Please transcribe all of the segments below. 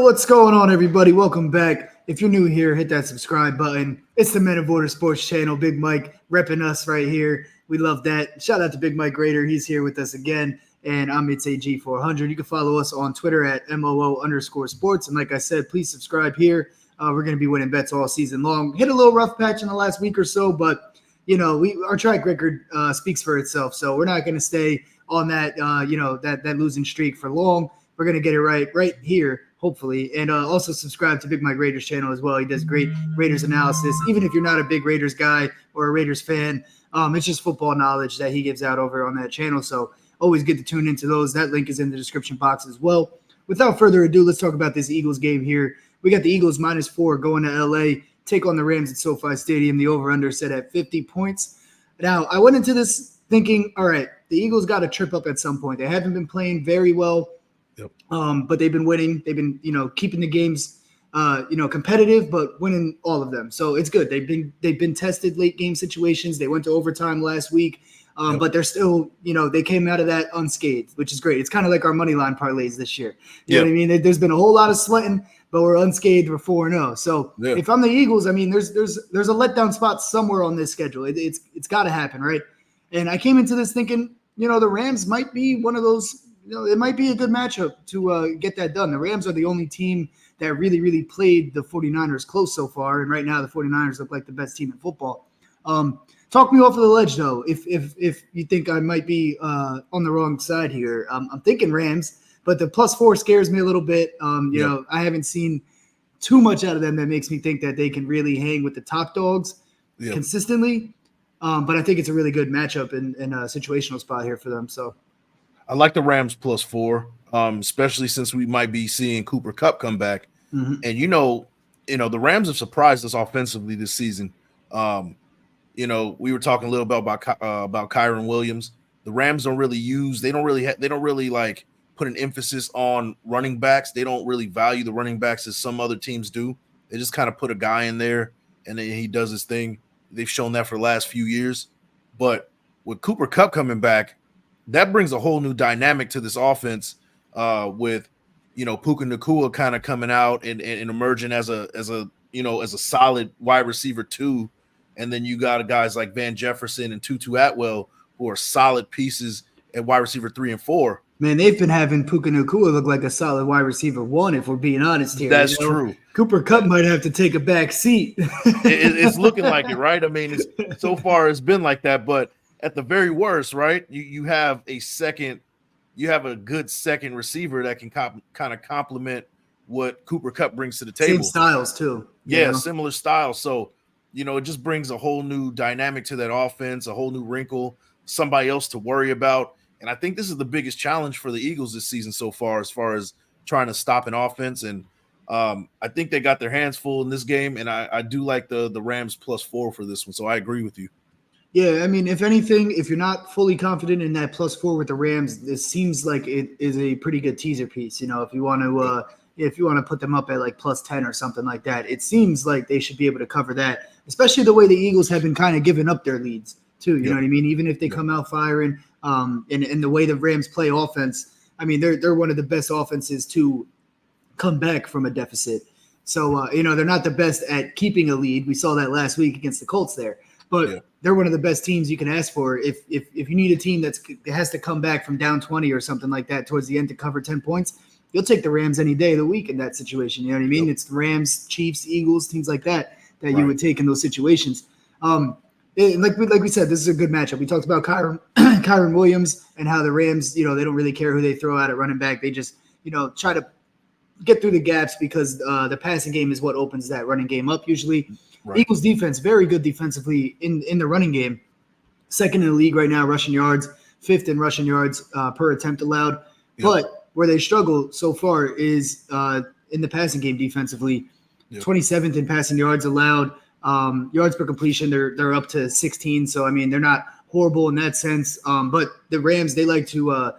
What's going on, everybody? Welcome back. If you're new here, hit that subscribe button. It's the Men of Border Sports channel. Big Mike repping us right here. We love that. Shout out to Big Mike Rader. He's here with us again. And I'm It's AG400. You can follow us on Twitter at MOO_sports. And like I said, please subscribe here. We're going to be winning bets all season long. Hit a little rough patch in the last week or so, but our track record speaks for itself. So we're not going to stay on that that losing streak for long. We're going to get it right here, hopefully. And also subscribe to Big Mike Raiders channel as well. He does great Raiders analysis. Even if you're not a big Raiders guy or a Raiders fan, it's just football knowledge that he gives out over on that channel. So always good to tune into those. That link is in the description box as well. Without further ado, let's talk about this Eagles game here. We got the Eagles -4 going to LA, take on the Rams at SoFi Stadium. The over-under set at 50 points. Now, I went into this thinking, all right, the Eagles got to trip up at some point. They haven't been playing very well. Yep. But they've been winning. They've been, keeping the games, competitive, but winning all of them. So it's good. They've been tested late game situations. They went to overtime last week, but they're still, they came out of that unscathed, which is great. It's kind of like our money line parlays this year. You know what I mean? There's been a whole lot of sweating, but we're unscathed. We're 4-0. So if I'm the Eagles, I mean, there's a letdown spot somewhere on this schedule. It's got to happen, right? And I came into this thinking, the Rams might be one of those. It might be a good matchup to get that done. The Rams are the only team that really, really played the 49ers close so far. And right now the 49ers look like the best team in football. Talk me off of the ledge, though, if you think I might be on the wrong side here. I'm thinking Rams, but the +4 scares me a little bit. I haven't seen too much out of them that makes me think that they can really hang with the top dogs consistently. But I think it's a really good matchup and a situational spot here for them. So I like the Rams +4, especially since we might be seeing Cooper Kupp come back. Mm-hmm. And the Rams have surprised us offensively this season. We were talking a little bit about Kyren Williams. The Rams don't really like put an emphasis on running backs. They don't really value the running backs as some other teams do. They just kind of put a guy in there and then he does his thing. They've shown that for the last few years. But with Cooper Kupp coming back, that brings a whole new dynamic to this offense with, Puka Nacua kind of coming out and emerging as a solid wide receiver 2. And then you got guys like Van Jefferson and Tutu Atwell who are solid pieces at wide receiver 3 and 4. Man, they've been having Puka Nacua look like a solid wide receiver 1, if we're being honest here. That's true. Cooper Kupp might have to take a back seat. It's looking like it, right? I mean, so far it's been like that, but at the very worst, right? You have a good second receiver that can kind of complement what Cooper Kupp brings to the table. Same styles too. Yeah, similar styles. So, it just brings a whole new dynamic to that offense, a whole new wrinkle, somebody else to worry about. And I think this is the biggest challenge for the Eagles this season so far as trying to stop an offense. And I think they got their hands full in this game. And I do like the Rams +4 for this one. So I agree with you. Yeah, I mean, if anything, if you're not fully confident in that +4 with the Rams, this seems like it is a pretty good teaser piece. If you want to put them up at like +10 or something like that, it seems like they should be able to cover that, especially the way the Eagles have been kind of giving up their leads too. You know what I mean? Even if they come out firing, and the way the Rams play offense, I mean, they're one of the best offenses to come back from a deficit. So they're not the best at keeping a lead. We saw that last week against the Colts there. But they're one of the best teams you can ask for. If you need a team that has to come back from down 20 or something like that towards the end to cover 10 points, you'll take the Rams any day of the week in that situation. You know what I mean? It's the Rams, Chiefs, Eagles, teams like that you would take in those situations. Like we said, this is a good matchup. We talked about Kyren Williams and how the Rams, they don't really care who they throw out at running back. They just, try to get through the gaps because the passing game is what opens that running game up usually. Right. Eagles defense, very good defensively in the running game. Second in the league right now, rushing yards, 5th in rushing yards per attempt allowed. Yep. But where they struggle so far is in the passing game defensively. 27th in passing yards allowed. Yards per completion, they're up to 16. So, I mean, they're not horrible in that sense. But the Rams, they like to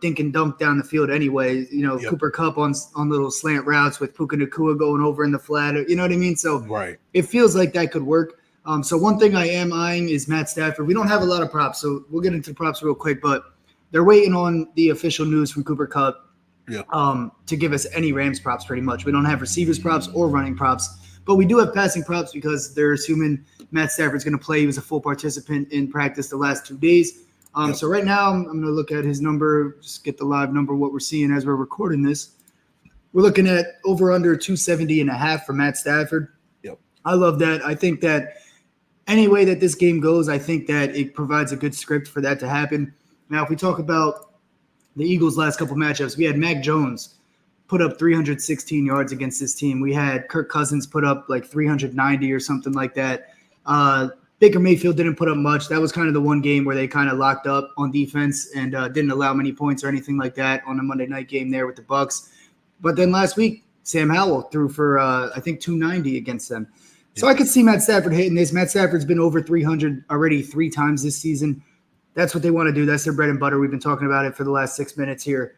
dink and dunk down the field anyway. Cooper Kupp on little slant routes with Puka Nacua going over in the flat. You know what I mean? So it feels like that could work. So one thing I am eyeing is Matt Stafford. We don't have a lot of props, so we'll get into the props real quick. But they're waiting on the official news from Cooper Kupp. Yeah. To give us any Rams props pretty much. We don't have receivers props or running props, but we do have passing props because they're assuming Matt Stafford's going to play. He was a full participant in practice the last 2 days. So right now I'm going to look at his number, just get the live number, what we're seeing as we're recording this. We're looking at over under 270.5 for Matt Stafford. Yep. I love that. I think that any way that this game goes, I think that it provides a good script for that to happen. Now, if we talk about the Eagles' last couple matchups, we had Mac Jones put up 316 yards against this team. We had Kirk Cousins put up like 390 or something like that. Baker Mayfield didn't put up much. That was kind of the one game where they kind of locked up on defense and didn't allow many points or anything like that on a Monday night game there with the Bucs. But then last week, Sam Howell threw for, I think, 290 against them. So I could see Matt Stafford hitting this. Matt Stafford's been over 300 already 3 times this season. That's what they want to do. That's their bread and butter. We've been talking about it for the last 6 minutes here.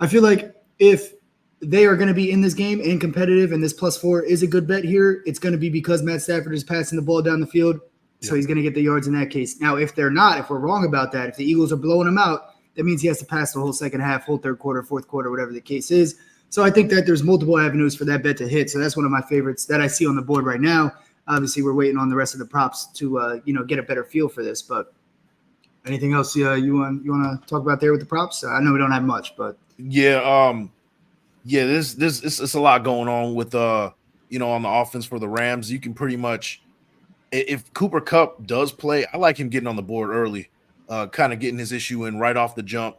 I feel like if they are going to be in this game and competitive and this +4 is a good bet here, it's going to be because Matt Stafford is passing the ball down the field. So he's going to get the yards in that case. Now, if they're not, if we're wrong about that, if the Eagles are blowing him out, that means he has to pass the whole second half, whole third quarter, fourth quarter, whatever the case is. So I think that there's multiple avenues for that bet to hit. So that's one of my favorites that I see on the board right now. Obviously, we're waiting on the rest of the props to get a better feel for this. But anything else you want to talk about there with the props? I know we don't have much, but this it's a lot going on with on the offense for the Rams. You can pretty much, if Cooper Kupp does play, I like him getting on the board early, kind of getting his issue in right off the jump.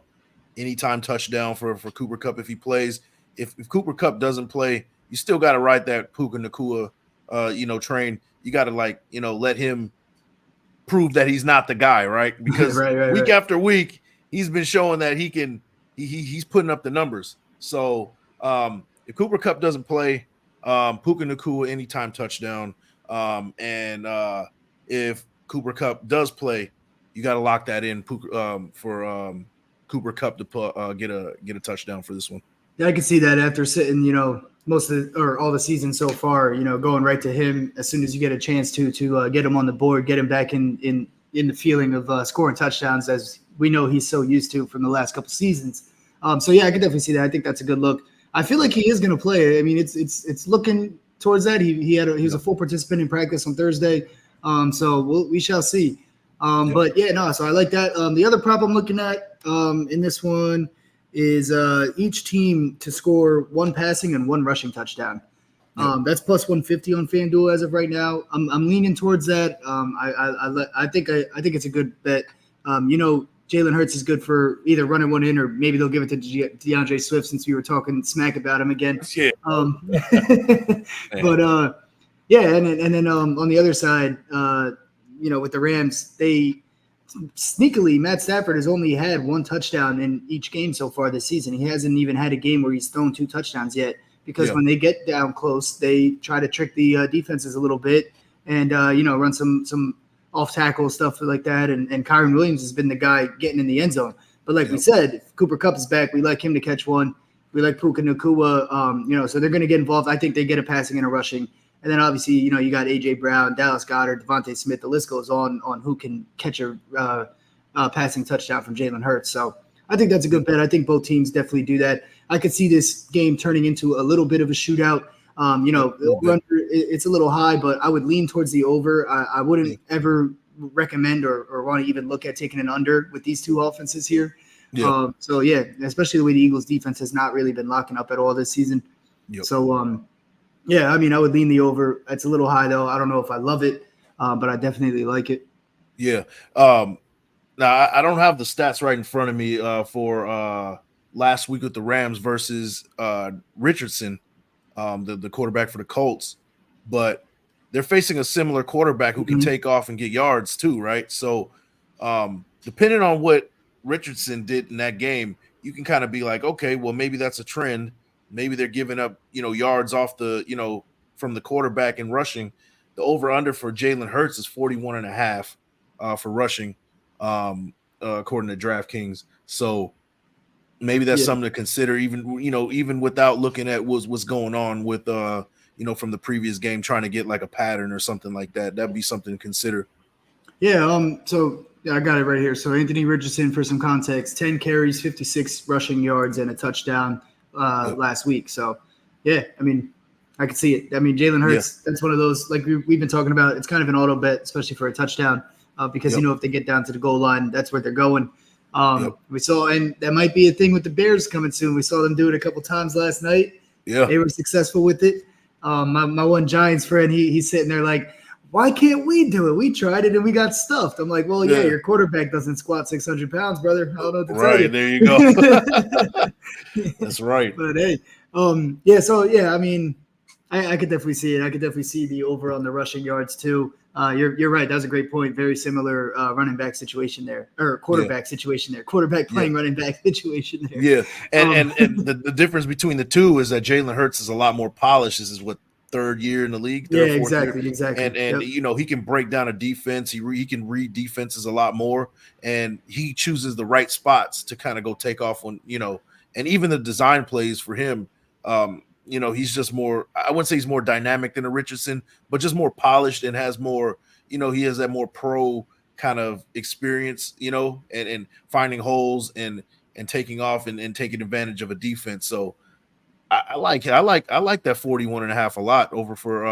Anytime touchdown for Cooper Kupp if he plays. If Cooper Kupp doesn't play, you still got to ride that Puka Nacua, train. You got to let him prove that he's not the guy, right? Because week after week, he's been showing that he can. He's putting up the numbers. So if Cooper Kupp doesn't play, Puka Nacua anytime touchdown, and if Cooper Kupp does play, you got to lock that in for Cooper Kupp to get a touchdown for this one. Yeah, I can see that after sitting, most of all the season so far, going right to him as soon as you get a chance to get him on the board, get him back in the feeling of scoring touchdowns, as we know he's so used to from the last couple seasons. So yeah, I can definitely see that. I think that's a good look. I feel like he is going to play. I mean, it's looking towards that. He was a full participant in practice on Thursday. So we shall see. But yeah, no. So I like that. The other prop I'm looking at in this one is each team to score 1 passing and 1 rushing touchdown. That's plus 150 on FanDuel as of right now. I'm leaning towards that. I think it's a good bet. Jalen Hurts is good for either running one in or maybe they'll give it to DeAndre Swift since we were talking smack about him again. Yeah. But and then on the other side, with the Rams, they sneakily, Matt Stafford has only had 1 touchdown in each game so far this season. He hasn't even had a game where he's thrown 2 touchdowns yet because when they get down close, they try to trick the defenses a little bit and, run some off tackle stuff like that. And Kyren Williams has been the guy getting in the end zone. But like we said, if Cooper Kupp is back, we like him to catch one. We like Puka Nacua, so they're going to get involved. I think they get a passing and a rushing. And then obviously, you got A.J. Brown, Dallas Goedert, Devontae Smith. The list goes on who can catch a passing touchdown from Jalen Hurts. So I think that's a good bet. I think both teams definitely do that. I could see this game turning into a little bit of a shootout. It's a little high, but I would lean towards the over. I wouldn't ever recommend or want to even look at taking an under with these two offenses here. Especially the way the Eagles defense has not really been locking up at all this season. So, I would lean the over. It's a little high, though. I don't know if I love it, but I definitely like it. Yeah. Now, I don't have the stats right in front of me for last week with the Rams versus Richardson, the quarterback for the Colts. But they're facing a similar quarterback who can take off and get yards too, right? So depending on what Richardson did in that game, you can kind of be like, okay, well, maybe that's a trend. Maybe they're giving up, yards off the, from the quarterback and rushing. The over-under for Jalen Hurts is 41.5 for rushing, according to DraftKings. So maybe that's something to consider, even without looking at what's going on with, from the previous game, trying to get like a pattern or something like that. That'd be something to consider. Yeah. So Yeah, I got it right here. So Anthony Richardson, for some context, 10 carries, 56 rushing yards, and a touchdown Yep. last week. So, yeah, I mean, I could see it. I mean, Jalen Hurts, that's one of those, like we've been talking about, it's kind of an auto bet, especially for a touchdown, because, Yep. if they get down to the goal line, that's where they're going. Yep. We saw, and that might be a thing with the Bears coming soon. We saw them do it a couple times last night. Yeah. They were successful with it. My one Giants friend, he's sitting there like, why can't we do it? We tried it and we got stuffed. I'm like, well, yeah, your quarterback doesn't squat 600 pounds, brother. I don't know what to tell you. There you go. That's right. But hey, yeah. So yeah, I mean, I could definitely see it. I could definitely see the over on the rushing yards too. You're right. That was a great point. Very similar running back situation there, or quarterback situation there. Quarterback playing running back situation there. Yeah, and the difference between the two is that Jalen Hurts is a lot more polished. This is what, third year in the league. Yeah, exactly. And he can break down a defense. He can read defenses a lot more, and he chooses the right spots to kind of go take off on, and even the design plays for him. He's just more, I wouldn't say he's more dynamic than a Richardson, but just more polished and has more, he has that more pro kind of experience, and finding holes and taking off and taking advantage of a defense. So I like it. I like that 41.5 a lot over for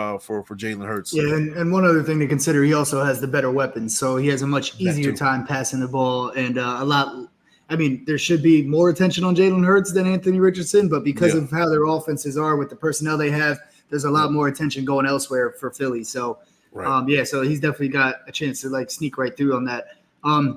Jalen Hurts. Yeah, and one other thing to consider, he also has the better weapons, so he has a much easier time passing the ball and a lot. I mean, there should be more attention on Jalen Hurts than Anthony Richardson, but because of how their offenses are with the personnel they have, there's a lot more attention going elsewhere for Philly. So, so he's definitely got a chance to like sneak right through on that. And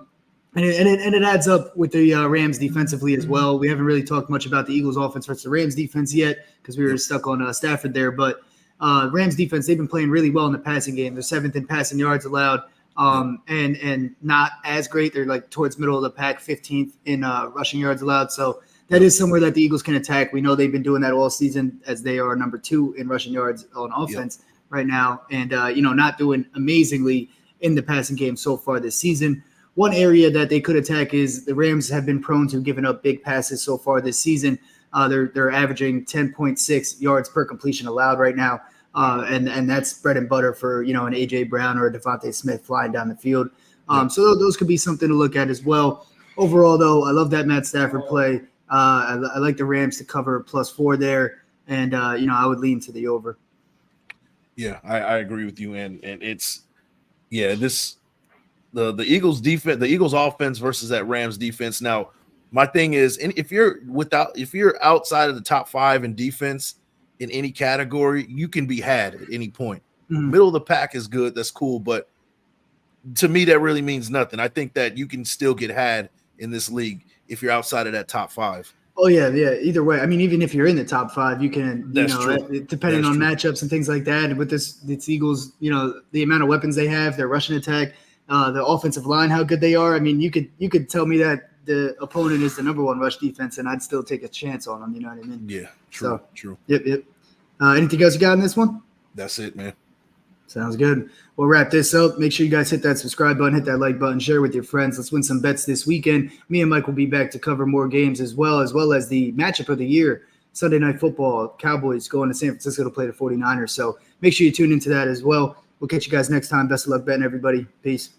it adds up with the Rams defensively as well. We haven't really talked much about the Eagles offense versus the Rams defense yet because we were stuck on Stafford there. But Rams defense, they've been playing really well in the passing game. They're 7th in passing yards allowed, and not as great. They're like towards middle of the pack, 15th in rushing yards allowed. So that is somewhere that the Eagles can attack. We know they've been doing that all season as they are number 2 in rushing yards on offense right now, and not doing amazingly in the passing game so far this season. One area that they could attack is the Rams have been prone to giving up big passes so far this season. They're averaging 10.6 yards per completion allowed right now, and that's bread and butter for an A.J. Brown or a Devontae Smith flying down the field. So those could be something to look at as well. Overall, though, I love that Matt Stafford play. I like the Rams to cover +4 there, and I would lean to the over. Yeah, I agree with you, and it's this. The Eagles defense, the Eagles offense versus that Rams defense. Now, my thing is, if you're outside of the top 5 in defense in any category, you can be had at any point. Mm-hmm. Middle of the pack is good, that's cool, but to me that really means nothing. I think that you can still get had in this league if you're outside of that top 5. Oh yeah. Either way, I mean, even if you're in the top 5, you can, depending on matchups and things like that. And with this Eagles, the amount of weapons they have, their rushing attack. The offensive line, how good they are. I mean, you could tell me that the opponent is the number 1 rush defense, and I'd still take a chance on them. You know what I mean? Yeah, true. Yep. Anything else you got in this one? That's it, man. Sounds good. We'll wrap this up. Make sure you guys hit that subscribe button, hit that like button, share with your friends. Let's win some bets this weekend. Me and Mike will be back to cover more games as well as the matchup of the year, Sunday Night Football. Cowboys going to San Francisco to play the 49ers. So make sure you tune into that as well. We'll catch you guys next time. Best of luck betting, everybody. Peace.